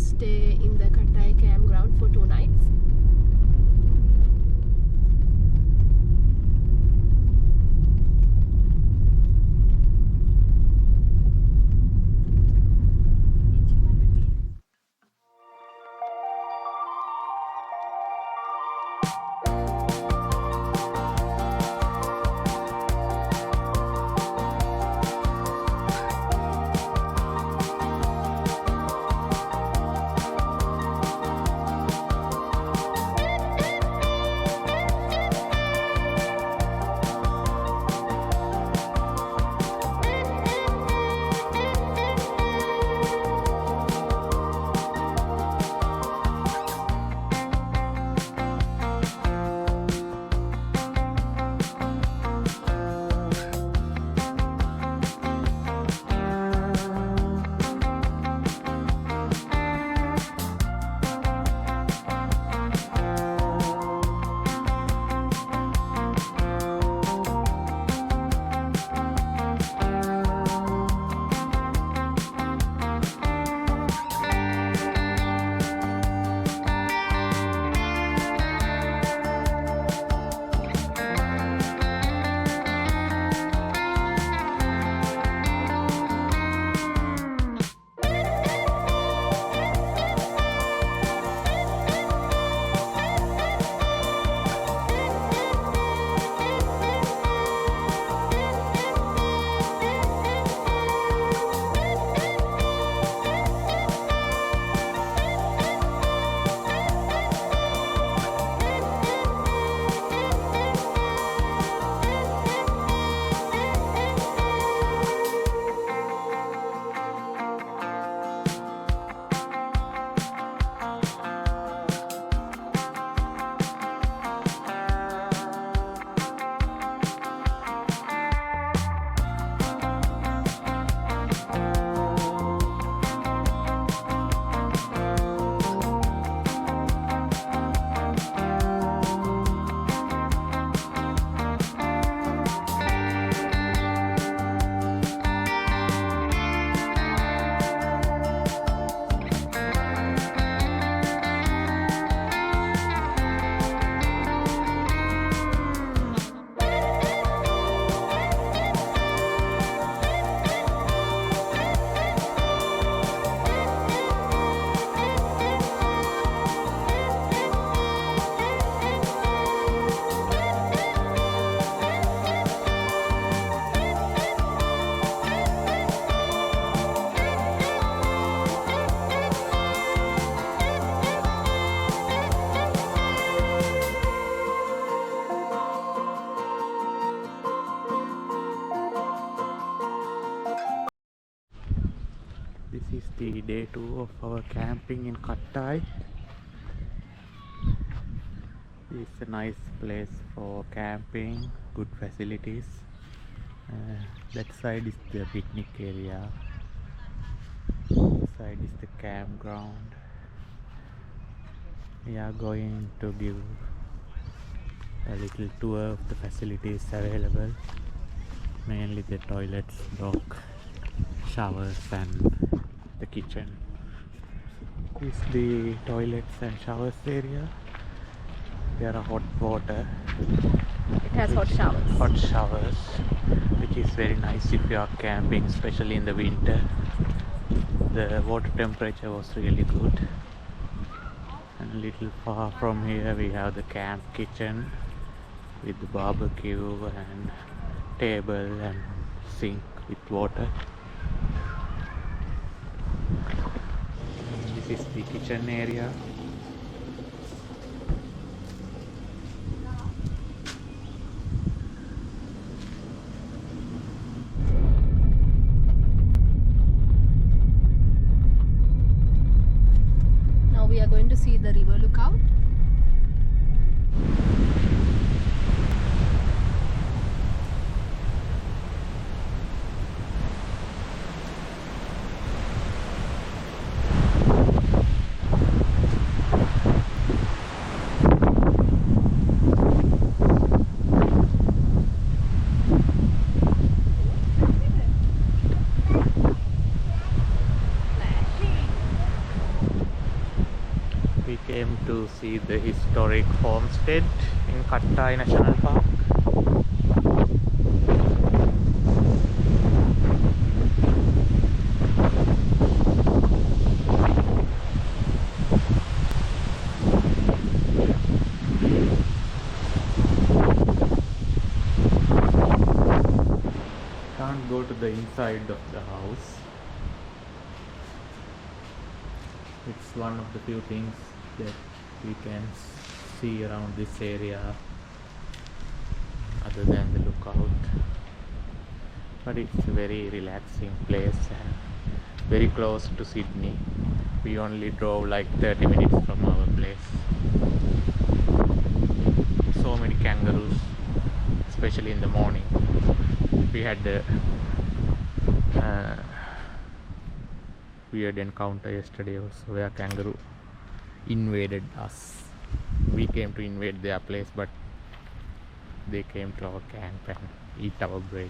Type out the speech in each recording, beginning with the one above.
stay in the Cattai campground for 2 nights. This is the day 2 of our camping in Cattai. It's a nice place for camping, good facilities. That side is the picnic area. This side is the campground. We are going to give a little tour of the facilities available, mainly the toilets, dog showers and the kitchen. This is the toilets and showers area. There are hot water. It has hot showers, which is very nice if you are camping, especially in the winter. The water temperature was really good. And a little far from here we have the camp kitchen with the barbecue and table and sink with water. This is the kitchen area. Now we are going to see the river lookout. see the historic Homestead in Cattai National Park. Can't go to the inside of the house. It's one of the few things that we can see around this area other than the lookout, but it's a very relaxing place and very close to Sydney. We only drove like 30 minutes from our place. So many kangaroos, especially in the morning. We had the weird encounter yesterday also where kangaroo invaded us. We came to invade their place, but they came to our camp and eat our bread.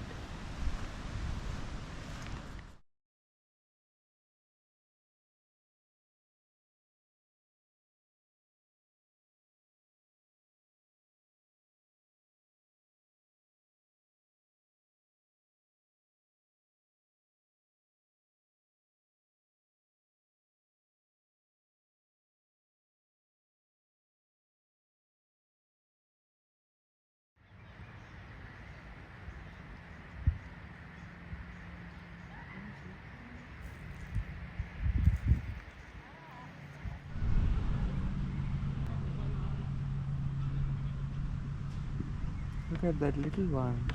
Look at that little one.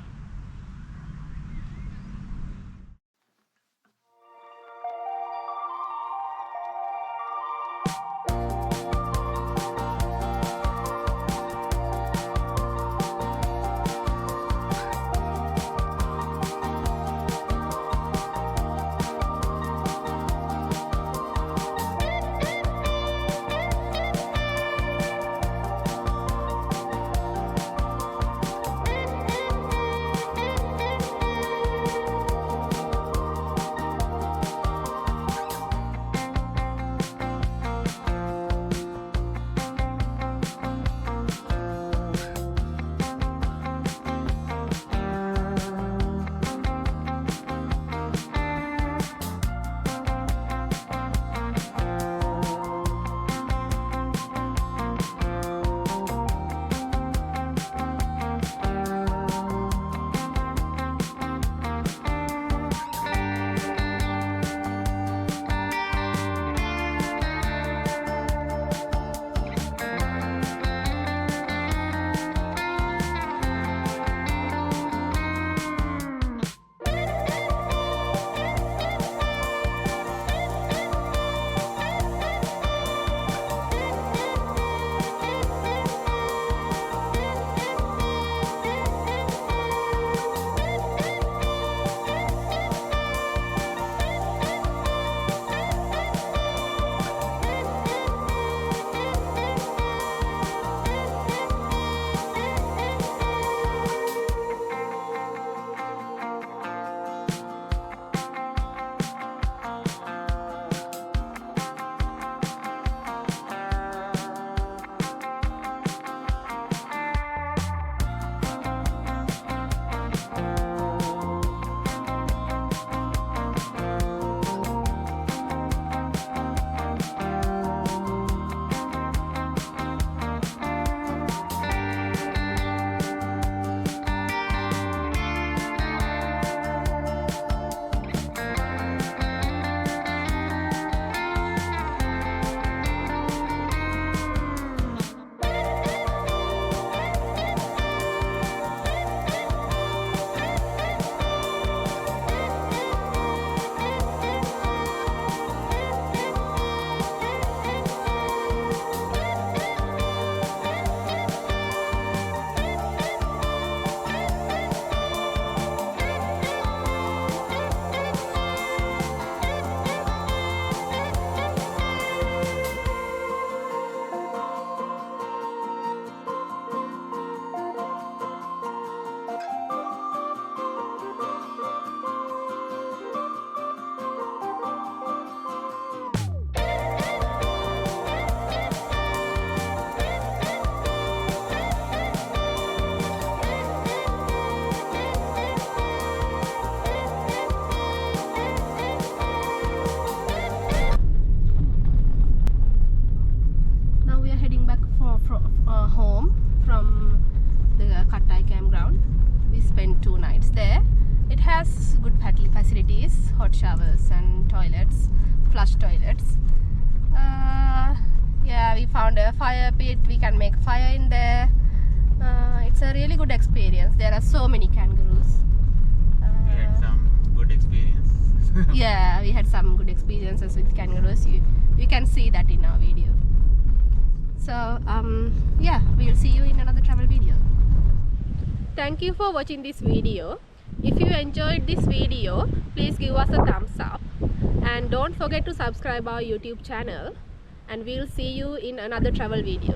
has good facilities, hot showers and toilets, flush toilets. Yeah, we found a fire pit. We can make fire in there. It's a really good experience. There are so many kangaroos. We had some good experience. Yeah, we had some good experiences with kangaroos. You can see that in our video. So yeah, we'll see you in another travel video. Thank you for watching this video. If you enjoyed this video, please give us a thumbs up and don't forget to subscribe our YouTube channel, and we'll see you in another travel video.